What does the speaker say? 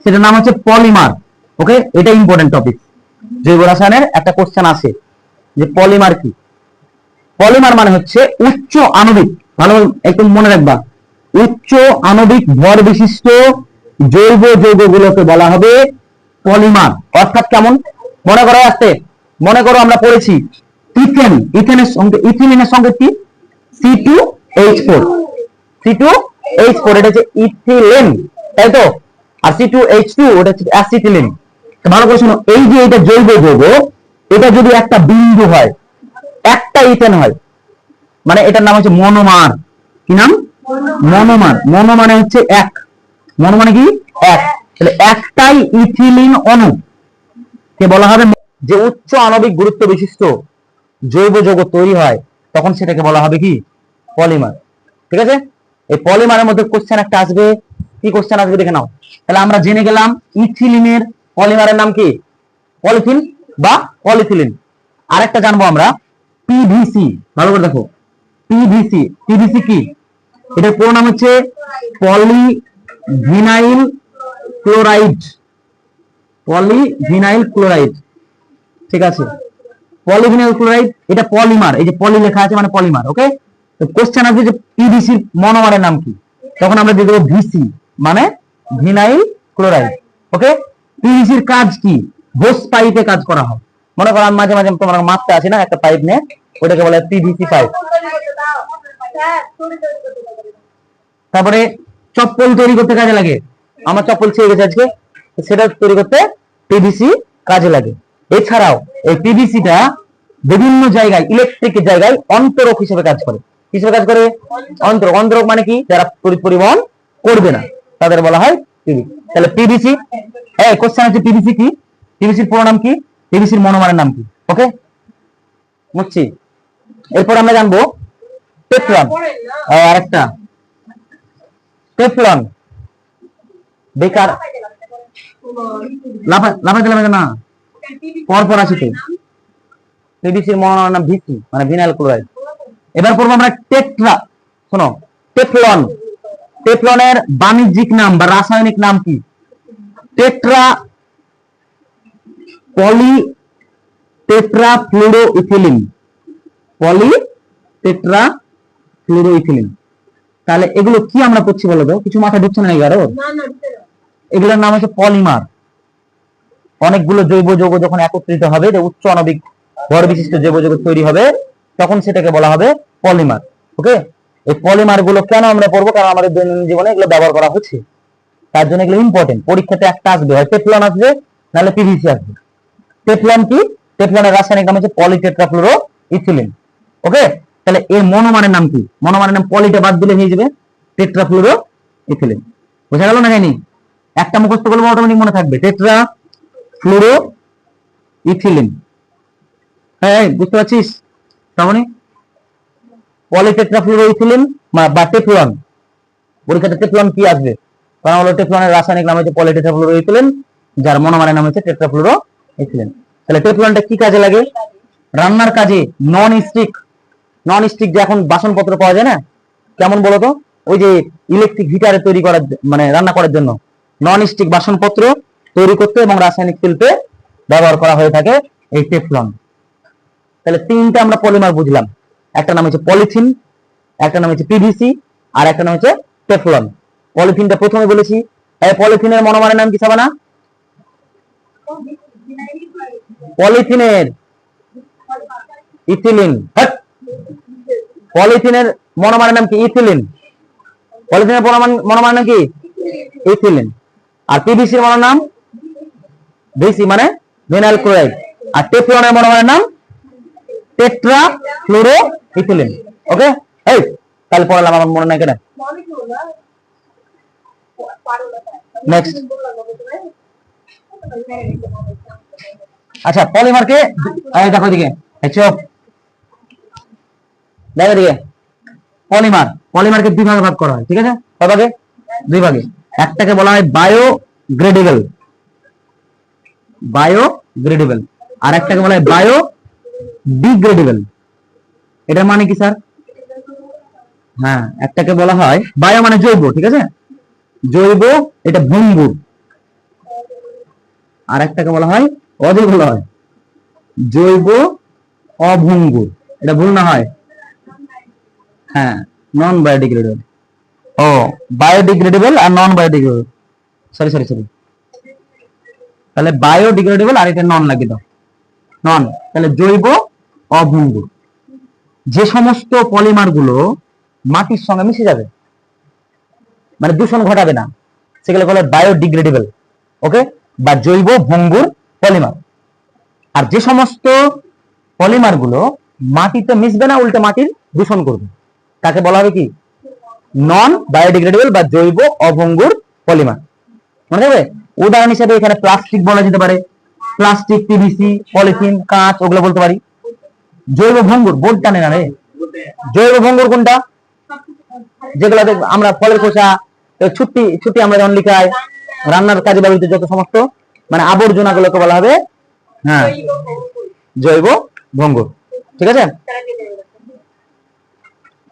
সেটার নাম হচ্ছে পলিমার। ওকে, এটা ইম্পর্টেন্ট টপিক। জৈব রসায়নের একটা কোশ্চেন আছে যে পলিমার কি। পলিমার মানে হচ্ছে উচ্চ আণবিক, ভালো একটু মনে রাখবা, উচ্চ আণবিক ভর বিশিষ্ট জৈব যৌগগুলোকে বলা হবে পলিমার। অর্থাৎ কেমন, মনে করো আসতে, মনে করো আমরা পড়েছি ইথেন, ইথেনের সঙ্গে ইথিলিনের সঙ্গে কি C2H4, C2H4 এটা হচ্ছে ইথিলিন, তাই তো। আর C2H2 ওটা হচ্ছে অ্যাসিটিলিন। ভালো করে শোনো, এই যে এটা জৈব যৌগ, এটা যদি একটা বিন্দু হয়, একটা ইথেন হয়, মানে এটার নাম হচ্ছে মনোমার। কি নাম? মনোমার। মনো মানে হচ্ছে এক, মনো মানে কি এক, তাহলে একটাই ইথিলিন অণু কে বলা হবে। যে উচ্চ আণবিক গুরুত্ব বিশিষ্ট জৈব যৌগ তৈরি হয় তখন সেটাকে বলা হবে কি পলিমার। ঠিক আছে, এই পলিমারের মধ্যে কোশ্চেন একটা আসবে, কি কোশ্চেন আসবে দেখে নাও। তাহলে আমরা জেনে গেলাম ইথিলিনের পলিমারের নাম কি পলিথিন বা পলিথিলিন। আরেকটা জানবো আমরা পিভিসি। ভালো করে দেখো, পিভিসি, পিভিসি কি, এটার পুরো নাম হচ্ছে পলিভিনাইল ক্লোরাইড, পলিভিনাইল ক্লোরাইড। ঠিক আছে, পলিভিনাইল ক্লোরাইড এটা পলিমার, এই যে পলি লেখা আছে মানে পলিমার। ওকে, তো কোশ্চেন আসবে যে পিভিসি মনোমারের নাম কি, তখন আমরা দিয়ে দেবো ভিসি মানে ভিনাইল ক্লোরাইড। ওকে, পিভিসির কাজ কি, হোস পাইপে কাজ করা হয়। মনে করো মাঝে মাঝে তোমার মাপতে আসে না একটা পাইপ নে, ওটাকে বলে পিভিসি পাইপ। তারপরে চপ্পল তৈরি করতে কাজে লাগে, আমার চপ্পল ছিঁড়ে গেছে আজকে, সেটা তৈরি করতে পিভিসি কাজে লাগে। এছাড়াও এই পিভিসিটা বিভিন্ন জায়গায়, ইলেকট্রিক জায়গায় অন্তরক হিসেবে কাজ করে। হিসেবে কাজ করে অন্তরক। অন্তরক মানে কি, যারা তড়িৎ পরিবহন করবে না তাদের বলা হয় পিভিসি। তাহলে পিভিসি, এই কোশ্চেন আছে পিভিসি কি, পিভিসির পুরো নাম কি, পিভিসির মনোমারের নাম কি। ওকে, বুঝছি। এরপর আমরা জানবো টেফলন। আরেকটা টেফলন, বেকার লাফাইতে লাফাইতে না, পরপর আছে তো। পিভিসির মনোমারের নাম ভিসি মানে ভিনাইল ক্লোরাইড। এবার পড়বো আমরা টেট্রা। শোনো, টেফলন, টেফলনের বাণিজ্যিক নাম বা রাসায়নিক নাম কি, টেট্রা পলি টেট্রা ফ্লুরো ইথিলিন, পলি টেট্রা ফ্লুরো ইথিলিন। তাহলে এগুলো কি আমরা পড়ছি বলো তো, কিছু মাথা ঢুকছে না আরো? এগুলোর নাম হচ্ছে পলিমার। অনেকগুলো জৈব যৌগ যখন একত্রিত হবে, যে উচ্চ আণবিক ভর বিশিষ্ট জৈব যৌগ তৈরি হবে, তখন সেটাকে বলা হবে পলিমার। ওকে, এই পলিমার গুলো কেন আমরা পড়বো, কারণ আমাদের দৈনন্দিন জীবনে এগুলো ব্যবহার করা হচ্ছে, তার জন্য এগুলো ইম্পর্টেন্ট। পরীক্ষাতে একটা আসবে, হয় টেফলন আসবে নাহলে পিভিসি আসবে। টেফলন কি, টেফলনের রাসায়নিক নাম হচ্ছে পলিটেট্রাফ্লুরো ইথিলিন। ওকে, তাহলে এর মনোমারের নাম কি, মনোমারের নাম, পলিটা বাদ দিলে হয়ে যাবে টেট্রাফ্লুরো ইথিলিন। বোঝা গেল না? জানি একটা মুখস্থ করলে অটোমেটিক মনে থাকবে টেট্রা ফ্লুরো ইথিলিন। হ্যাঁ, বুঝতে পারছিস? তাহলে পলিটেট্রাফ্লুরো ইথিলিন বা টেফলন, পরীক্ষাতে টেফলন কি আসবে, কারণ হলো টেফলনের রাসায়নিক নাম হচ্ছে পলিটেট্রাফ্লুরো ইথিলিন, যার মনোমারের নাম হচ্ছে টেট্রাফ্লুরো ইথিলিন। তাহলে টেফলনটা কি কাজে লাগে? রান্নার কাজে। নন স্টিক, নন স্টিক যে এখন বাসনপত্র পাওয়া যায় না, কেমন বলতো, ওই যে ইলেকট্রিক হিটারে তৈরি করার মানে রান্না করার জন্য নন স্টিক বাসনপত্র তৈরি করতে এবং রাসায়নিক শিল্পে ব্যবহার করা হয়ে থাকে এই টেফলন। তাহলে তিনটা আমরা পলিমার বুঝলাম, একটা নাম হচ্ছে পলিথিন, একটা নাম হচ্ছে পিভিসি, আর একটা নাম হচ্ছে টেফলন। পলিথিনটা প্রথমে বলেছি, এই পলিথিনের মনোমারের নাম কি সাবানা? পলিথিনের ইথিলিন। পলিথিনের মনোমারের নাম কি? ইথিলিন। পলিথিনের মনোমারের নাম কি? ইথিলিন। আর পিভিসির মনোমারের নাম ভিসি মানে ভিনাইল ক্লোরাইড। আর টেফলনের মনোমারের নাম টেট্রা ফ্লুরো ইথিলিন। ওকে, এই তাহলে পড়ালাম, আমার মনে নাই কেন। নেক্সট, আচ্ছা পলিমারকে দেখো দিকে, চোখ দেখো দিকে। পলিমার, পলিমারকে দুই ভাগে ভাগ করা হয়। ঠিক আছে, কয় ভাগে? দুই ভাগে। একটাকে বলা হয় বায়োগ্রেডেবল, বায়োগ্রেডেবল, আর একটাকে বলা হয় বায়ো ডিগ্রেডেবল। এটার মানে কি স্যার? হ্যাঁ, একটাকে বলা হয় বায়ো মানে জৈব, ঠিক আছে, জৈব, এটা ভঙ্গুর, আর একটাকে বলা হয় অজৈব বলা হয় জৈব অভঙ্গুর। এটা ভুল না হয়? হ্যাঁ, নন বায়োডিগ্রেডেবল। ও, বায়োডিগ্রেডেবল আর non biodegradable, sorry sorry sorry, তাহলে বায়োডিগ্রেডেবল আর এটা নন লাগে দাও, নন। তাহলে জৈব অভঙ্গুর, যে সমস্ত পলিমার গুলো মাটির সঙ্গে মিশে যাবে, মানে দূষণ ঘটাবে না, সেগুলো বলে বায়োডিগ্রেডেবল, ওকে, বা জৈব ভঙ্গুর পলিমার। আর যে সমস্ত পলিমার গুলো মাটিতে মিশবে না, উল্টে মাটির দূষণ করবে, তাকে বলা হবে কি? নন বায়োডিগ্রেডেবল বা জৈব অভঙ্গুর পলিমার। মনে থাকবে? উদাহরণ হিসেবে এখানে প্লাস্টিক বলা যেতে পারে, প্লাস্টিক, পিভিসি, পলিথিন, কাঁচ, ওগুলো বলতে পারি। জৈব ভঙ্গুর, বোর্ড টানে না রে, জৈব ভঙ্গুর কোনটা? যেগুলো আমরা ফলের খোসা, ছুটি ছুটি আমরা যখন লিখাই, রান্নার কাজে ব্যবহৃত যত সমস্ত মানে আবর্জনা গুলোকে বলা হবে হ্যাঁ জৈব ভঙ্গুর। ঠিক আছে?